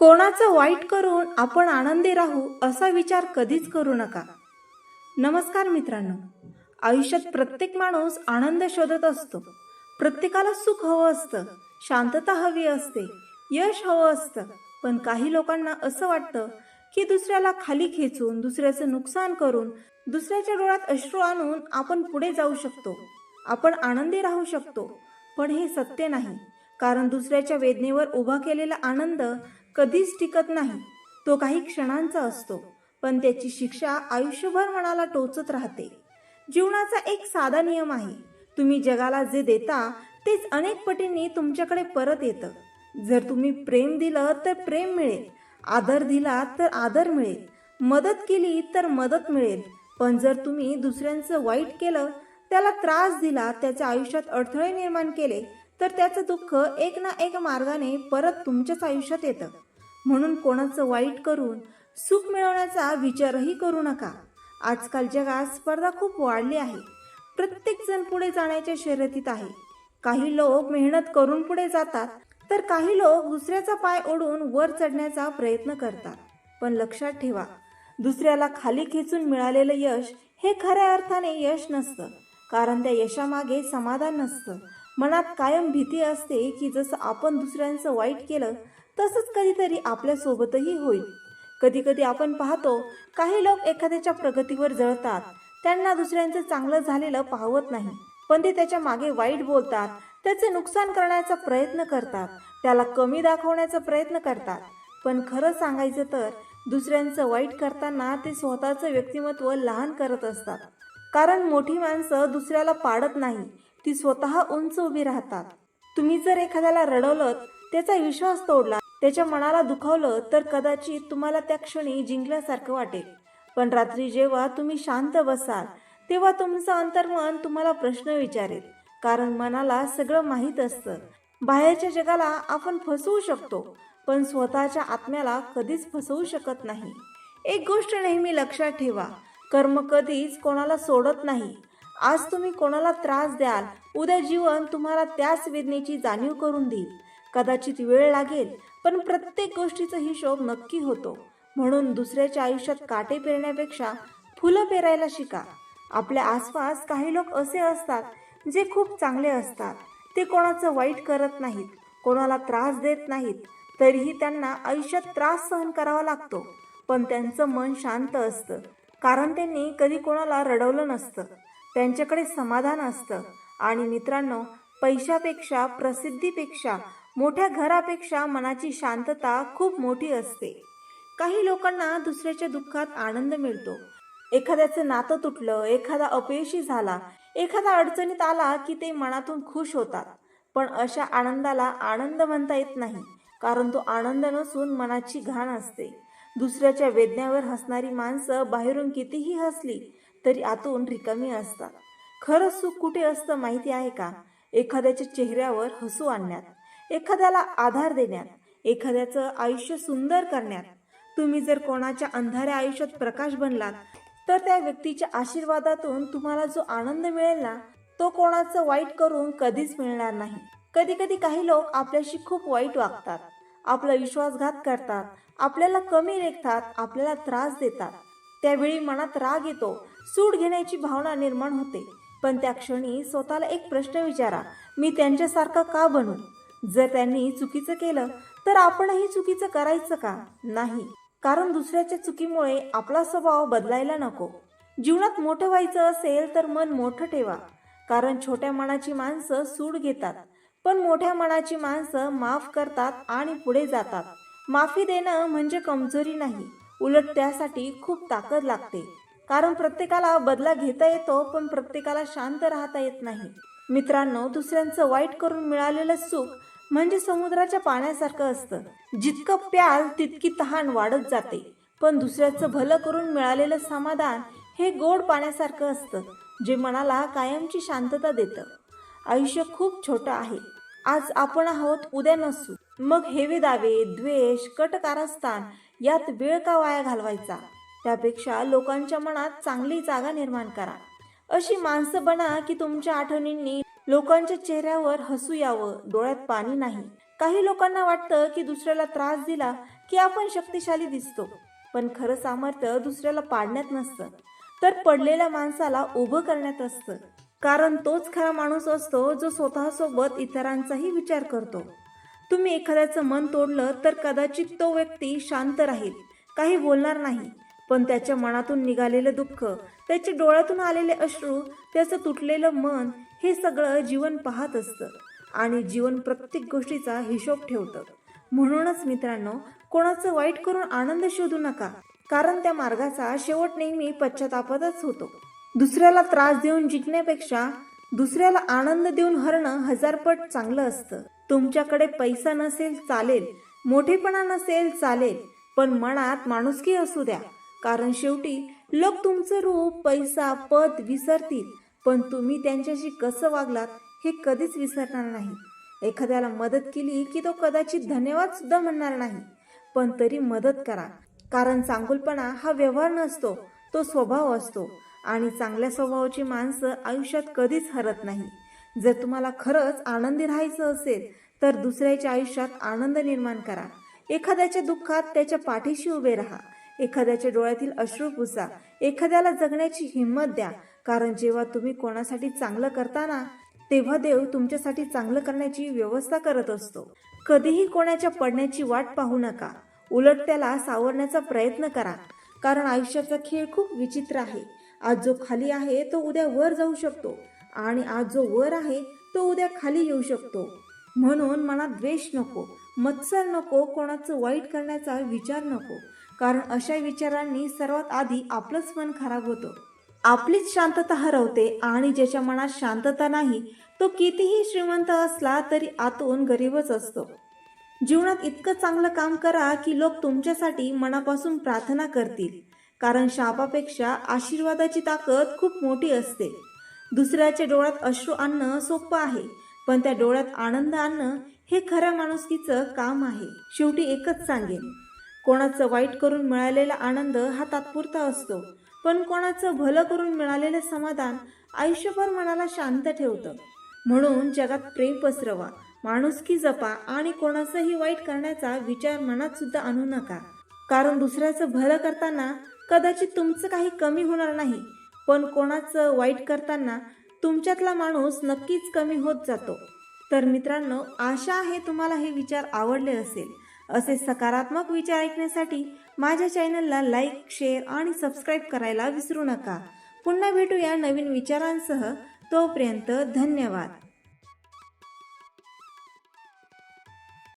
कोणाचं वाईट करून आपण आनंदी राहू असा विचार कधीच करू नका. नमस्कार मित्रांनो, आयुष्यात प्रत्येक माणूस आनंद शोधत असतो. प्रत्येकाला सुख हवं असतं, शांतता हवी असते, यश हवं असतं. पण काही लोकांना असं वाटतं की दुसऱ्याला खाली खेचून, दुसऱ्याचं नुकसान करून, दुसऱ्याच्या डोळ्यात अश्रू आणून आपण पुढे जाऊ शकतो, आपण आनंदी राहू शकतो. पण हे सत्य नाही. कारण दुसऱ्याच्या वेदनेवर उभा केलेला आनंद कधीच टिकत नाही. तो काही क्षणांचा असतो, पण त्याची शिक्षा आयुष्यभर मनाला टोचत राहते. जीवनाचा एक साधा नियम आहे, तुम्ही जगाला जे देता तेच अनेक पटींनी तुमच्याकडे परत येतं. जर तुम्ही प्रेम दिलं तर प्रेम मिळेल, आदर दिला तर आदर मिळेल, मदत केली तर मदत मिळेल. पण जर तुम्ही दुसऱ्यांचं वाईट केलं, त्याला त्रास दिला, त्याच्या आयुष्यात अडथळे निर्माण केले, तर त्याचं दुःख एक ना एक मार्गाने परत तुमच्याच आयुष्यात येतं. म्हणून कोणाचं वाईट करून सुख मिळवण्याचा विचारही करू नका. आजकाल जगात स्पर्धा खूप वाढली आहे. प्रत्येक जण पुढे जाण्याच्या शर्यतीत आहे. काही लोक मेहनत करून पुढे जातात, तर काही लोक दुसऱ्याचा पाय ओढून वर चढण्याचा प्रयत्न करतात. पण लक्षात ठेवा, दुसऱ्याला खाली खेचून मिळालेलं यश हे खऱ्या अर्थाने यश नसतं. कारण त्या यशामागे समाधान नसतं. मनात कायम भीती असते की जसं आपण दुसऱ्यांचं वाईट केलं तसंच कधीतरी आपल्यासोबतही होईल. कधी कधी आपण पाहतो, काही लोक एखाद्याच्या प्रगतीवर जळतात. त्यांना दुसऱ्यांचं चांगलं झालेलं पाहवत नाही, पण ते त्याच्या मागे वाईट बोलतात, त्याचे नुकसान करण्याचा प्रयत्न करतात, त्याला कमी दाखवण्याचा प्रयत्न करतात. पण खरं सांगायचं तर दुसऱ्यांचं वाईट करताना ते स्वतःचं व्यक्तिमत्व लहान करत असतात. कारण मोठी माणसं दुसऱ्याला पाडत नाही, ती स्वतः उंच उभी राहतात. तुम्ही जर एखाद्याला रडवलं, त्याचा विश्वास तोडला, त्याच्या मनाला दुखावलं, तर कदाचित तुम्हाला त्या क्षणी जिंकल्यासारखं वाटेल. पण रात्री जेव्हा तुम्ही शांत बसाल, तेव्हा तुमचं अंतर्मन तुम्हाला प्रश्न विचारेल. कारण मनाला सगळं माहीत असतं. बाहेरच्या जगाला आपण फसवू शकतो, पण स्वतःच्या आत्म्याला कधीच फसवू शकत नाही. एक गोष्ट नेहमी लक्षात ठेवा, कर्म कधीच कोणाला सोडत नाही. आज तुम्ही कोणाला त्रास द्याल, उद्या जीवन तुम्हाला त्याच वेदनेची जाणीव करून देईल. कदाचित वेळ लागेल, पण प्रत्येक गोष्टीचा हिशोब नक्की होतो. म्हणून दुसऱ्याच्या आयुष्यात काटे पेरण्यापेक्षा फुलं पेरायला शिका. आपल्या आसपास काही लोक असे असतात जे खूप चांगले असतात. ते कोणाचं वाईट करत नाहीत, कोणाला त्रास देत नाहीत, तरीही त्यांना आयुष्यात त्रास सहन करावा लागतो. पण त्यांचं मन शांत असतं, कारण त्यांनी कधी कोणाला रडवलं नसतं. त्यांच्याकडे समाधान असतं. आणि मित्रांनो, पैशापेक्षा, प्रसिद्धीपेक्षा, मोठ्या घरापेक्षा मनाची शांतता खूप मोठी असते. काही लोकांना दुसऱ्याच्या दुःखात आनंद मिळतो. एखाद्याचं नातं तुटलं, एखादा अपयशी झाला, एखादा अडचणीत आला की ते मनातून खुश होतात. पण अशा आनंदाला आनंद म्हणता येत नाही, कारण तो आनंद नसून मनाची घाण असते. दुसऱ्याच्या वेदनेवर हसणारी माणसं बाहेरून कितीही हसली तरी आतून रिकामी असतात. खरं सुख कुठे असतं माहिती आहे का? एखाद्याच्या चेहऱ्यावर हसू आणण्यात, एखाद्याला आधार देण्यात, एखाद्याचं आयुष्य सुंदर करण्यात. तुम्ही जर कोणाच्या अंधाऱ्या आयुष्यात प्रकाश बनलात, तर त्या व्यक्तीच्या आशीर्वादातून तुम्हाला जो आनंद मिळेल ना, तो कोणाचं वाईट करून कधीच मिळणार नाही. कधी कधी काही लोक आपल्याशी खूप वाईट वागतात, आपला विश्वासघात करतात, आपल्याला कमी लेखतात, आपल्याला त्रास देतात. त्यावेळी मनात राग येतो, सूड घेण्याची भावना निर्माण होते. पण त्या क्षणी स्वतःला एक प्रश्न विचारा, मी त्यांच्यासारखं का बनू? जर त्यांनी चुकीचं केलं तर आपणही चुकीचं करायचं का? नाही. कारण दुसऱ्याच्या चुकीमुळे आपला स्वभाव बदलायला नको. जीवनात मोठं व्हायचं असेल तर मन मोठं ठेवा. कारण छोट्या मनाची माणसं सूड घेतात, पण मोठ्या मनाची माणसं माफ करतात आणि पुढे जातात. माफी देणं म्हणजे कमजोरी नाही, उलट त्यासाठी खूप ताकद लागते. कारण प्रत्येकाला बदला घेता येतो, पण प्रत्येकाला शांत राहता येत नाही. मित्रांनो, दुसऱ्यांचं वाईट करून मिळालेलं सुख म्हणजे समुद्राच्या पाण्यासारखं असतं. जितकं प्याल तितकी तहान वाढत जाते. पण दुसऱ्याचं भलं करून मिळालेलं समाधान हे गोड पाण्यासारखं असतं, जे मनाला कायमची शांतता देतं. आयुष्य खूप छोटं आहे. आज आपण आहोत, उद्या नसू. मग हेवे दावे, द्वेष, कट कारस्थान यात वेळ का वाया घालवायचा? त्यापेक्षा लोकांच्या मनात चांगली जागा निर्माण करा. अशी माणसं बना की तुमच्या आठवणींनी लोकांच्या चेहऱ्यावर हसू यावं, डोळ्यात पाणी नाही. काही लोकांना वाटतं की दुसऱ्याला त्रास दिला की आपण शक्तिशाली दिसतो, पण खरं सामर्थ्य दुसऱ्याला पाडण्यात नसतं, तर पडलेल्या माणसाला उभं करण्यात असतं. कारण तोच खरा माणूस असतो जो स्वतःसोबत इतरांचाही विचार करतो. तुम्ही एखाद्याचं मन तोडलं तर कदाचित तो व्यक्ती शांत राहील, काही बोलणार नाही, पण त्याच्या मनातून निघालेलं दुःख, त्याच्या डोळ्यातून आलेले अश्रू, त्याचं तुटलेलं मन, हे सगळं जीवन पाहत असतं आणि जीवन प्रत्येक गोष्टीचा हिशोब ठेवतं. म्हणूनच मित्रांनो, कोणाचं वाईट करून आनंद शोधू नका, कारण त्या मार्गाचा शेवट नेहमी पश्चातापातच होतो. दुसऱ्याला त्रास देऊन जिंकण्यापेक्षा दुसऱ्याला आनंद देऊन हरणं हजारपट चांगलं असतं. तुमच्याकडे पैसा नसेल चालेल, मोठेपणा नसेल चालेल, पण मनात माणुसकी असू द्या. कारण शेवटी लोक तुमचं रूप, पैसा, पद विसरतील, पण तुम्ही त्यांच्याशी कसं वागलात हे कधीच विसरणार नाही. एखाद्याला मदत केली की तो कदाचित धन्यवाद सुद्धा म्हणणार नाही, पण तरी मदत करा. कारण चांगुलपणा हा व्यवहार नसतो, तो स्वभाव असतो आणि चांगल्या स्वभावाची माणसं आयुष्यात कधीच हरत नाही. जर तुम्हाला खरंच आनंदी राहायचं असेल तर दुसऱ्याच्या आयुष्यात आनंद निर्माण करा. एखाद्याच्या दुःखात त्याच्या पाठीशी उभे राहा. एखाद्याच्या डोळ्यातील अश्रू पुसा. एखाद्याला जगण्याची हिंमत द्या. कारण जेव्हा तुम्ही कोणासाठी चांगलं करता ना, तेव्हा देव तुमच्यासाठी चांगलं करण्याची व्यवस्था करत असतो. कधीही कोणाच्या पडण्याची वाट पाहू नका, उलट त्याला सावरण्याचा प्रयत्न करा. कारण आयुष्याचा खेळ खूप विचित्र आहे. आज जो खाली आहे तो उद्या वर जाऊ शकतो आणि आज जो वर आहे तो उद्या खाली येऊ शकतो. म्हणून मनात द्वेष नको, मत्सर नको, कोणाचं वाईट करण्याचा विचार नको. कारण अशा विचारांनी सर्वात आधी आपलंच मन खराब होतं. आपलीच शांतता हरवते आणि ज्याच्या मनात शांतता नाही तो कितीही श्रीमंत असला तरी आतून गरीबच असतो. जीवनात इतकं चांगलं काम करा की लोक तुमच्यासाठी मनापासून प्रार्थना करतील. कारण शापापेक्षा आशीर्वादाची ताकद खूप मोठी असते. दुसऱ्याच्या डोळ्यात अश्रू आणणं सोपं आहे, पण त्या डोळ्यात आनंद आणणं हे खऱ्या माणुसकीचं काम आहे. शेवटी एकच सांगेन, कोणाचं वाईट करून मिळालेला आनंद हा तात्पुरता असतो, पण कोणाचं भलं करून मिळालेलं समाधान आयुष्यभर मनाला शांत ठेवतं. म्हणून जगात प्रेम पसरवा, माणुसकी जपा आणि कोणाचंही वाईट करण्याचा विचार मनात सुद्धा आणू नका. कारण दुसऱ्याचं भलं करताना कदाचित तुमचं काही कमी होणार नाही, पण कोणाचं वाईट करताना तुमच्यातला माणूस नक्कीच कमी होत जातो. तर मित्रांनो, आशा आहे तुम्हाला हे विचार आवडले असेल. असे सकारात्मक विचार ऐकण्यासाठी माझ्या चॅनलला लाईक, शेअर आणि सबस्क्राईब करायला विसरू नका. पुन्हा भेटूया नवीन विचारांसह. तोपर्यंत धन्यवाद.